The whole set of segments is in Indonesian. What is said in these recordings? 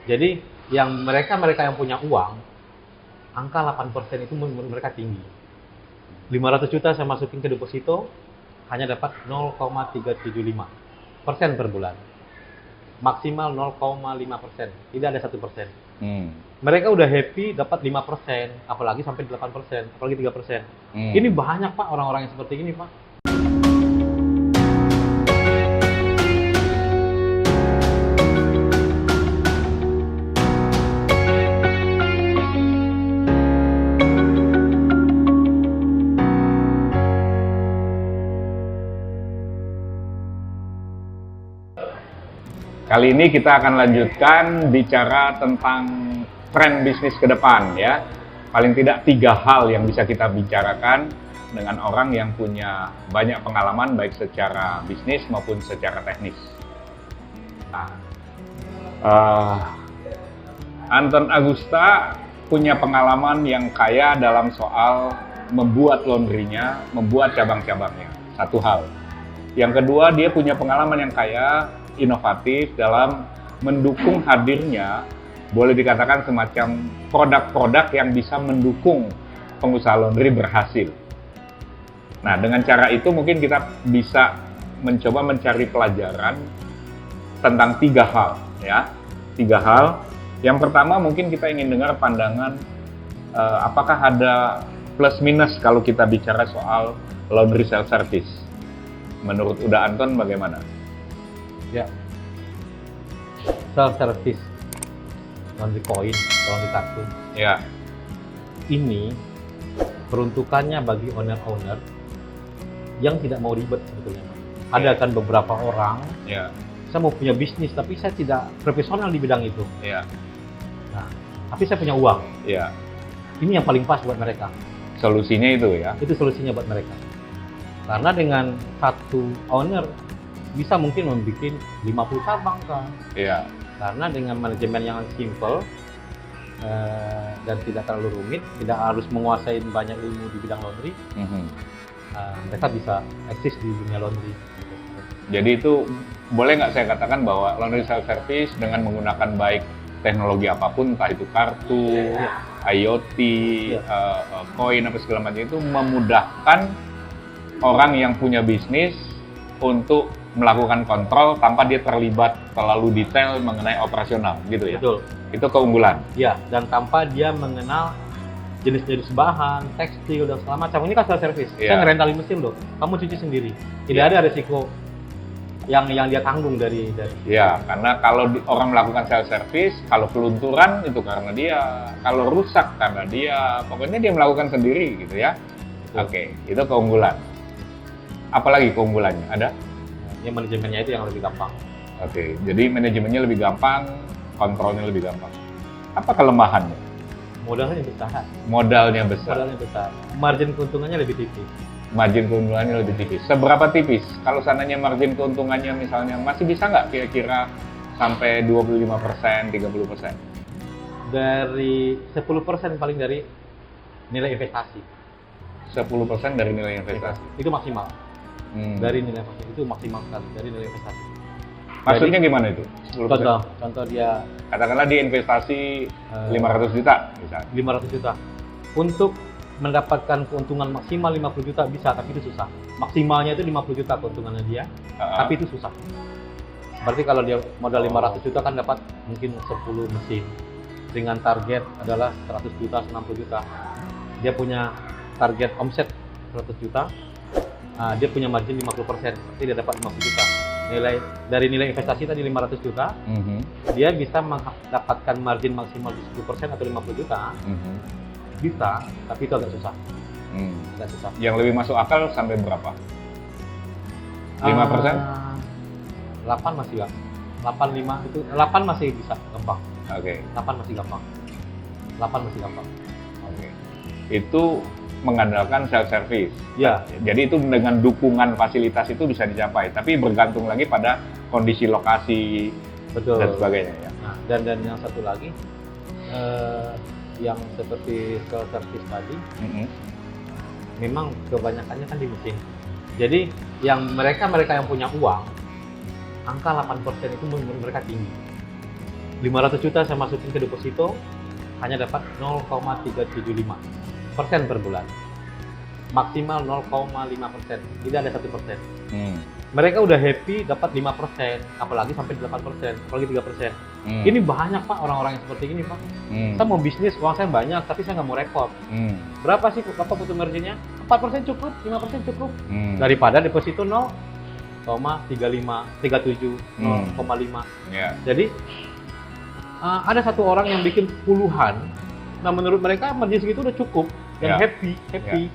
Jadi yang mereka yang punya uang, angka 8% itu menurut mereka tinggi. 500 juta saya masukin ke deposito, hanya dapat 0,375% per bulan. Maksimal 0,5%, tidak ada 1%. Mereka udah happy dapat 5%, apalagi sampai 8%, apalagi 3%. Ini banyak Pak orang-orang yang seperti ini Pak. Kali ini kita akan lanjutkan bicara tentang tren bisnis ke depan ya. Paling tidak 3 hal yang bisa kita bicarakan dengan orang yang punya banyak pengalaman baik secara bisnis maupun secara teknis. Nah, Anton Agusta punya pengalaman yang kaya dalam soal membuat laundry-nya, membuat cabang-cabangnya. Satu hal. Yang kedua, dia punya pengalaman yang kaya, inovatif dalam mendukung hadirnya, boleh dikatakan semacam produk-produk yang bisa mendukung pengusaha laundry berhasil. Nah, dengan cara itu mungkin kita bisa mencoba mencari pelajaran tentang 3 hal, ya. 3 hal. Yang pertama mungkin kita ingin dengar pandangan apakah ada plus minus kalau kita bicara soal laundry self service. Menurut Uda Anton bagaimana? Ya, self service laundry coin, laundry kartu. Ya. Ini peruntukannya bagi owner-owner yang tidak mau ribet sebetulnya. Ada kan beberapa orang, Ya. saya mau punya bisnis tapi saya tidak profesional di bidang itu. Ya. Nah, tapi saya punya uang. Ya. Ini yang paling pas buat mereka. Solusinya itu ya. Itu solusinya buat mereka. Karena dengan satu owner bisa mungkin membuat 50 cabang kan. Iya. Karena dengan manajemen yang simple dan tidak terlalu rumit, tidak harus menguasai banyak ilmu di bidang laundry, mereka bisa eksis di dunia laundry. Jadi itu boleh nggak saya katakan bahwa laundry self service dengan menggunakan baik teknologi apapun, entah itu kartu, IoT, koin apa segala macam itu memudahkan orang yang punya bisnis untuk melakukan kontrol tanpa dia terlibat terlalu detail mengenai operasional gitu ya. Betul. Itu keunggulan. Ya, dan tanpa dia mengenal jenis-jenis bahan, tekstil dan segala macam. Ini kan self service. Saya ngerentalin mesin loh. Kamu cuci sendiri. Tidak ada resiko yang dia tanggung dari. Ya, karena kalau orang melakukan self service, kalau kelunturan itu karena dia, kalau rusak karena dia, pokoknya dia melakukan sendiri gitu ya. Oke, itu keunggulan. Apalagi keunggulannya ada? Ya, manajemennya itu yang lebih gampang. Oke, jadi manajemennya lebih gampang, kontrolnya lebih gampang. Apa kelemahannya? Modalnya besar. Modalnya besar. Modalnya besar. Margin keuntungannya lebih tipis. Margin keuntungannya lebih tipis. Seberapa tipis? Kalau sananya margin keuntungannya misalnya masih bisa nggak kira-kira sampai 25%, 30%? Dari 10% paling dari nilai investasi. 10% dari nilai investasi. Itu maksimal. Dari nilai investasi itu maksimal sekali dari nilai investasi. Maksudnya gimana itu? 10%? Contoh dia Katakanlah dia investasi 500 juta misalnya. 500 juta. Untuk mendapatkan keuntungan maksimal 50 juta bisa, tapi itu susah. Maksimalnya itu 50 juta keuntungannya dia, tapi itu susah. Berarti kalau dia modal 500 juta kan dapat mungkin 10 mesin. Dengan target adalah 100 juta, 90 juta. Dia punya target omset 100 juta. Dia punya margin 50%, berarti dia dapat 50 juta. Dari nilai investasi tadi 500 juta, dia bisa mendapatkan margin maksimal 10% atau 50 juta. Bisa, tapi itu agak susah. Agak susah. Yang lebih masuk akal sampai berapa? 5%? 8 masih nggak. 85 itu 8 masih bisa gampang. Oke. 8 masih gampang. 8 masih gampang. Oke. Itu mengandalkan self service. Ya. Jadi itu dengan dukungan fasilitas itu bisa dicapai, tapi bergantung lagi pada kondisi lokasi. Betul. Dan sebagainya ya. Nah, dan yang satu lagi yang seperti self service tadi, memang kebanyakannya kan di mesin. Jadi yang mereka yang punya uang, angka 8% itu menurut mereka tinggi. 500 juta saya masukin ke deposito, hanya dapat 0,375% per bulan. Maksimal 0,5%, tidak ada 1%. Mereka udah happy dapat 5%, apalagi sampai 8%, apalagi 3%. Ini banyak Pak orang-orang yang seperti ini Pak. Saya mau bisnis, uang saya banyak, tapi saya nggak mau repot. Berapa sih Bapak butuh marginnya? 4% cukup, 5% cukup. Daripada deposito 0,35, 37, 0,5. Jadi ada satu orang yang bikin puluhan. Nah menurut mereka margin segitu udah cukup dan happy.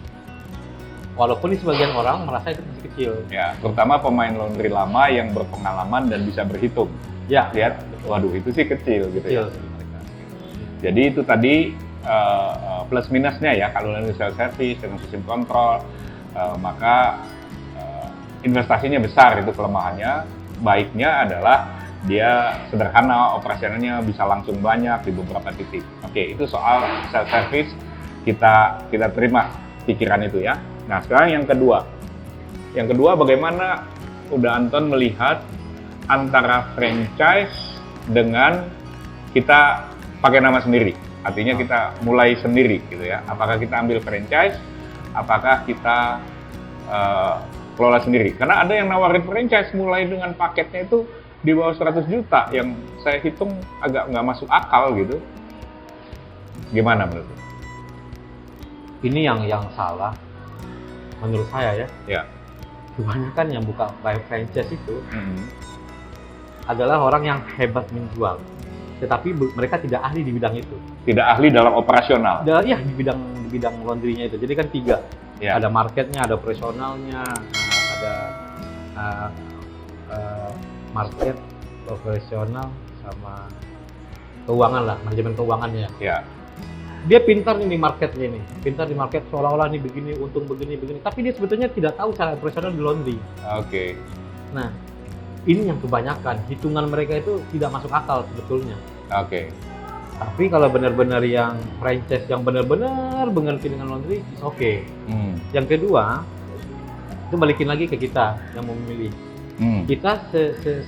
Walaupun di sebagian orang merasa itu masih kecil. Ya, terutama pemain laundry lama yang berpengalaman dan bisa berhitung. Ya, lihat, waduh itu sih kecil gitu kecil. ya. Jadi itu tadi plus minusnya ya, kalau laundry self service dengan sistem kontrol, maka investasinya besar itu kelemahannya. Baiknya adalah dia sederhana, operasionalnya bisa langsung banyak di beberapa titik. Oke, itu soal self service kita terima pikiran itu ya. Nah, sekarang yang kedua. Yang kedua, bagaimana udah Anton melihat antara franchise dengan kita pakai nama sendiri. Artinya kita mulai sendiri gitu ya. Apakah kita ambil franchise, apakah kita kelola sendiri. Karena ada yang nawarin franchise mulai dengan paketnya itu di bawah 100 juta yang saya hitung agak nggak masuk akal gitu. Gimana menurut lu? Ini yang salah menurut saya ya. Ya. Kebanyakan yang buka franchise itu adalah orang yang hebat menjual, tetapi mereka tidak ahli di bidang itu. Tidak ahli dalam operasional. Iya, di bidang laundry-nya itu. Jadi kan 3. Ya. Ada marketnya, ada operasionalnya, ada market, operasional, sama keuangan lah, manajemen keuangannya. Ya. Dia pintar nih di marketnya nih, pintar di market seolah-olah nih begini, untung begini, tapi dia sebetulnya tidak tahu cara operasional di laundry. Oke. Nah, ini yang kebanyakan, hitungan mereka itu tidak masuk akal sebetulnya. Oke. Tapi kalau benar-benar yang franchise yang benar-benar mengerti dengan laundry, is oke. Yang kedua, itu balikin lagi ke kita yang mau memilih. Kita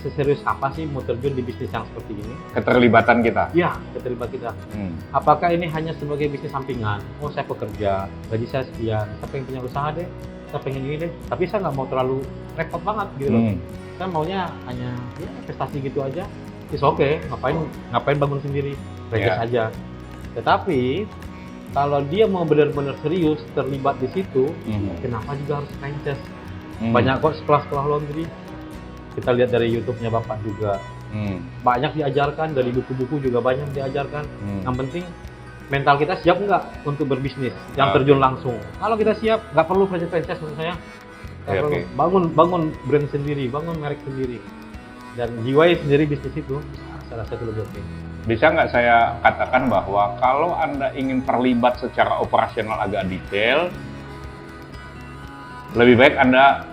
seserius apa sih mau terjun di bisnis yang seperti ini? Keterlibatan kita? Ya, keterlibatan kita. Apakah ini hanya sebagai bisnis sampingan? Oh, saya pekerja, gaji saya sekian, saya pengen punya usaha deh, saya pengen ini deh. Tapi saya nggak mau terlalu repot banget gitu loh. Saya maunya hanya ya, investasi gitu aja. Is oke, ngapain bangun sendiri, franchise aja. Tetapi kalau dia mau benar-benar serius terlibat di situ, kenapa juga harus franchise? Banyak kok sekolah-sekolah laundry. Kita lihat dari YouTube-nya Bapak juga. Banyak diajarkan, dari buku-buku juga banyak diajarkan. Yang penting mental kita siap nggak untuk berbisnis, yang terjun langsung. Kalau kita siap, nggak perlu franchise menurut saya. Bangun brand sendiri, bangun merek sendiri. Dan jiwai sendiri bisnis itu, salah satu lebih oke. Bisa nggak saya katakan bahwa kalau Anda ingin terlibat secara operasional agak detail, lebih baik Anda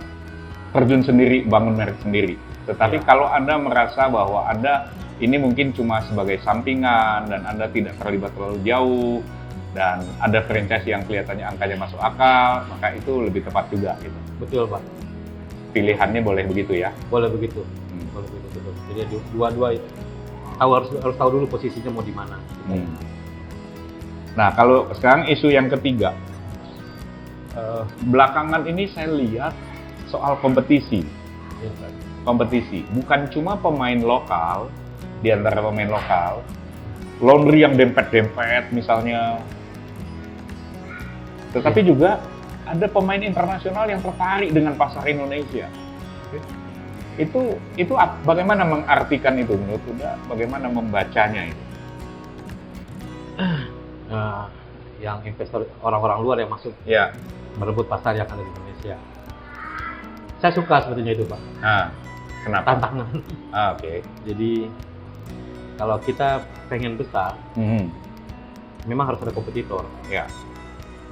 terjun sendiri, bangun merek sendiri. Tetapi kalau Anda merasa bahwa Anda ini mungkin cuma sebagai sampingan dan Anda tidak terlibat terlalu jauh dan ada franchise yang kelihatannya angkanya masuk akal, maka itu lebih tepat juga gitu. Betul Pak. Pilihannya boleh begitu ya? Boleh begitu. Boleh begitu. Betul. Jadi dua-dua harus tahu dulu posisinya mau di mana. Nah, kalau sekarang isu yang ketiga, belakangan ini saya lihat soal kompetisi. Kompetisi, bukan cuma pemain lokal, di antara pemain lokal, laundry yang dempet-dempet misalnya, tetapi juga ada pemain internasional yang tertarik dengan pasar Indonesia. Itu bagaimana mengartikan itu menurut Anda? Bagaimana membacanya itu? Yang investor orang-orang luar yang masuk merebut pasar yang ada di Indonesia. Saya suka sebetulnya itu Pak. Kenapa? Tantangan. Oke. Jadi kalau kita pengen besar, memang harus ada kompetitor. Ya.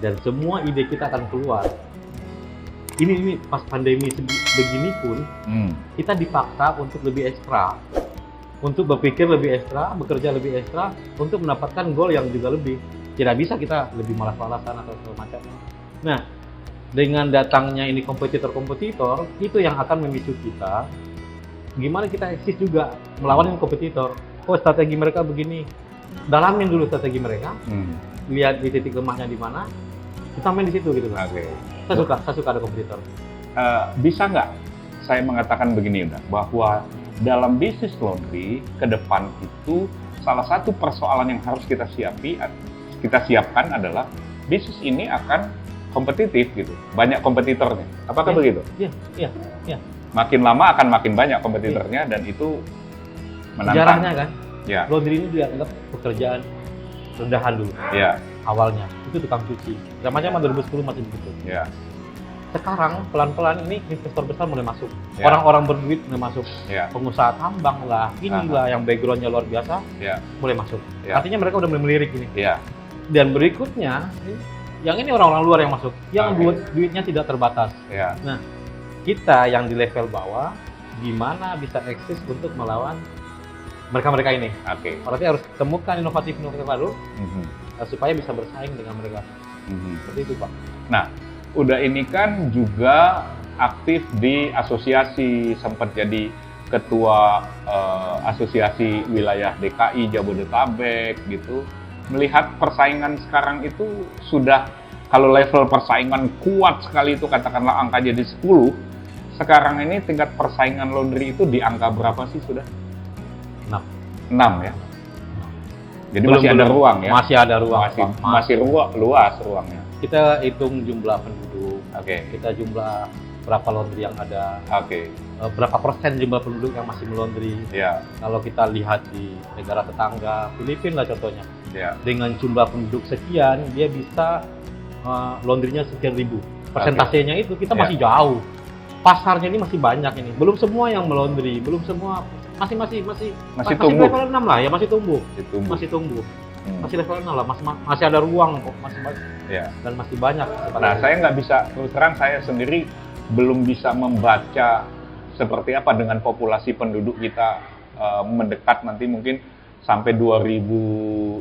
Dan semua ide kita akan keluar. Ini pas pandemi begini pun, kita dipaksa untuk lebih ekstra, untuk berpikir lebih ekstra, bekerja lebih ekstra, untuk mendapatkan goal yang juga lebih. Tidak bisa kita lebih malas-malasan atau semacam. Nah, dengan datangnya ini kompetitor itu yang akan memicu kita gimana kita eksis juga melawan kompetitor. oh strategi mereka begini, dalamin dulu strategi mereka, Hmm. lihat di titik lemahnya di mana, kita main di situ gitu kan. Oke. Saya suka ada kompetitor. Bisa nggak saya mengatakan begini udah, bahwa dalam bisnis laundry ke depan itu salah satu persoalan yang harus kita siapkan adalah bisnis ini akan kompetitif gitu, banyak kompetitornya. Apakah begitu? Iya. Makin lama akan makin banyak kompetitornya dan itu menantang. Sejarahnya kan, Ya, laundry ini dianggap pekerjaan rendahan dulu. ya, Awalnya itu tukang cuci. Zaman 2010 masih begitu. ya, Sekarang pelan-pelan ini investor besar mulai masuk. Ya. Orang-orang berduit mulai masuk. ya, Pengusaha tambang lah, inilah yang backgroundnya luar biasa ya, mulai masuk. Ya. Artinya mereka udah mulai melirik ini. ya. Dan berikutnya, yang ini orang-orang luar yang masuk, yang Oke. duitnya tidak terbatas. Ya. Nah, kita yang di level bawah, gimana bisa eksis untuk melawan mereka-mereka ini? Oke. Berarti harus temukan inovatif-inovatif baru Mhm, supaya bisa bersaing dengan mereka. mhm. Seperti itu, Pak. Nah, udah ini kan juga aktif di asosiasi, sempat jadi ketua asosiasi wilayah DKI Jabodetabek gitu. Melihat persaingan sekarang itu sudah, kalau level persaingan kuat sekali itu katakanlah angka jadi 10, sekarang ini tingkat persaingan laundry itu di angka berapa sih sudah? 6. 6 ya? Jadi masih ada ruang ya? Masih ada ruang, Masih, Pak. masih luas ruangnya. Kita hitung jumlah penduduk, Oke, kita jumlah berapa laundry yang ada, oke, berapa persen jumlah penduduk yang masih melaundry. ya, Kalau kita lihat di negara tetangga, Filipina lah contohnya, ya, dengan jumlah penduduk sekian, dia bisa laundrynya sekian ribu. Persentasenya itu kita Ya. masih jauh. Pasarnya ini masih banyak ini. Belum semua yang melaundry, belum semua masih tumbuh. level 6 lah ya, masih tumbuh. itu. Masih tumbuh. Hmm. Masih level 6 lah, masih ada ruang kok, masih banyak Ya. dan masih banyak. Nah, saya nggak bisa, terus terang saya sendiri belum bisa membaca seperti apa dengan populasi penduduk kita mendekat nanti mungkin sampai 2030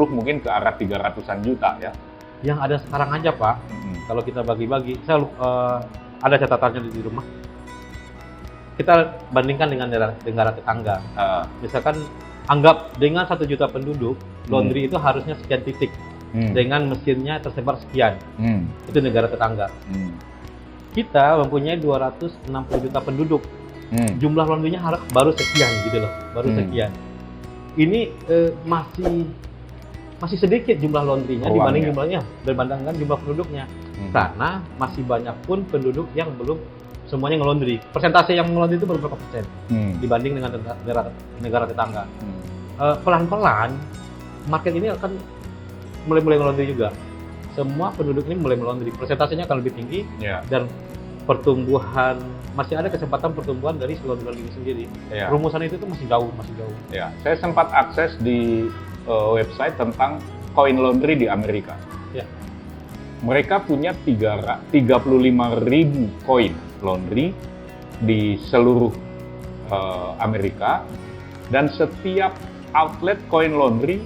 mungkin ke arah 300-an juta ya. Yang ada sekarang aja, Pak, kalau kita bagi-bagi, saya ada catatannya di rumah. Kita bandingkan dengan negara tetangga. Misalkan anggap dengan 1 juta penduduk, laundry itu harusnya sekian titik. Dengan mesinnya tersebar sekian. Itu negara tetangga. Kita mempunyai 260 juta penduduk. Jumlah laundrynya baru sekian gitu loh, baru sekian. Ini masih sedikit jumlah laundrynya dibandingkan jumlah penduduknya. Karena masih banyak pun penduduk yang belum semuanya ngelondri. Persentase yang ngelondri itu berapa persen dibanding dengan negara tetangga. Pelan-pelan market ini akan mulai ngelondri juga. Semua penduduk ini mulai melondri. Persentasenya akan lebih tinggi dan pertumbuhan, masih ada kesempatan pertumbuhan dari laundry ini sendiri. Rumusan itu tuh masih jauh. Ya, saya sempat akses di website tentang coin laundry di Amerika. Ya. Mereka punya 35.000 koin laundry di seluruh Amerika, dan setiap outlet koin laundry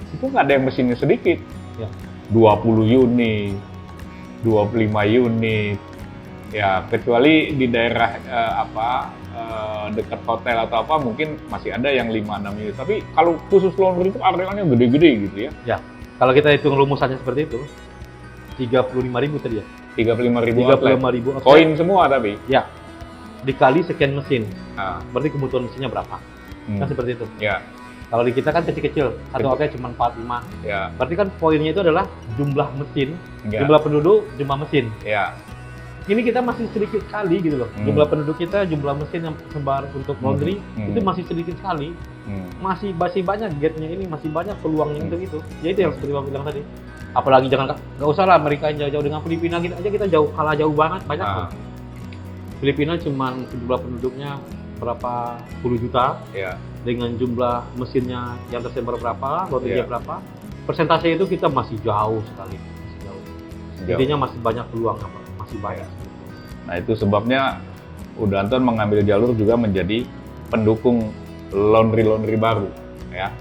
itu nggak ada yang mesinnya sedikit. Ya. 20 unit, 25 unit, ya kecuali di daerah dekat hotel atau apa mungkin masih ada yang 5-6 unit. Tapi kalau khusus laundry itu arealnya gede-gede gitu ya. Ya, kalau kita hitung rumusannya seperti itu, 35.000 tadi ya. 35.000 outlet. 35.000 outlet. Koin semua tapi. Ya. Dikali sekian mesin. Nah, Berarti kebutuhan mesinnya berapa? Kan seperti itu. ya, Kalau di kita kan kecil-kecil, satu outlet cuma 4-5. ya, Berarti kan poinnya itu adalah jumlah mesin, ya, jumlah penduduk, jumlah mesin. ya. Ini kita masih sedikit sekali gitu loh. Jumlah penduduk kita, jumlah mesin yang tersebar untuk laundry itu masih sedikit sekali. Masih banyak gap-nya ini, masih banyak peluangnya untuk itu. Ya itu yang seperti Bang bilang tadi. Apalagi nggak usah lah Amerika yang jauh-jauh, dengan Filipina kita aja kita kalah jauh banget, banyak kok. Filipina cuman jumlah penduduknya berapa puluh juta, dengan jumlah mesinnya yang tersebar berapa, laundry berapa, persentase itu kita masih jauh sekali, masih jauh. Intinya masih banyak peluang, masih banyak. Nah itu sebabnya Udanton mengambil jalur juga menjadi pendukung laundry baru, ya.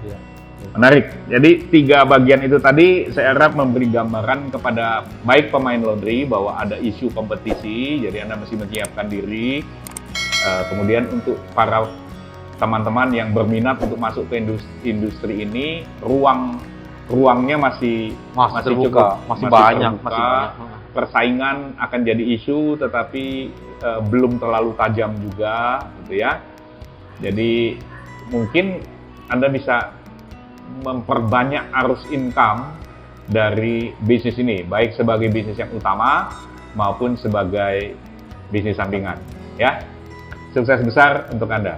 Menarik. Jadi 3 bagian itu tadi saya harap memberi gambaran kepada baik pemain laundry bahwa ada isu kompetisi, jadi Anda mesti menyiapkan diri. Kemudian untuk para teman-teman yang berminat untuk masuk ke industri ini, ruangnya masih terbuka, cukup, masih banyak. Persaingan akan jadi isu, tetapi belum terlalu tajam juga, gitu ya. Jadi mungkin Anda bisa memperbanyak arus income dari bisnis ini, baik sebagai bisnis yang utama maupun sebagai bisnis sampingan. Ya, sukses besar untuk Anda.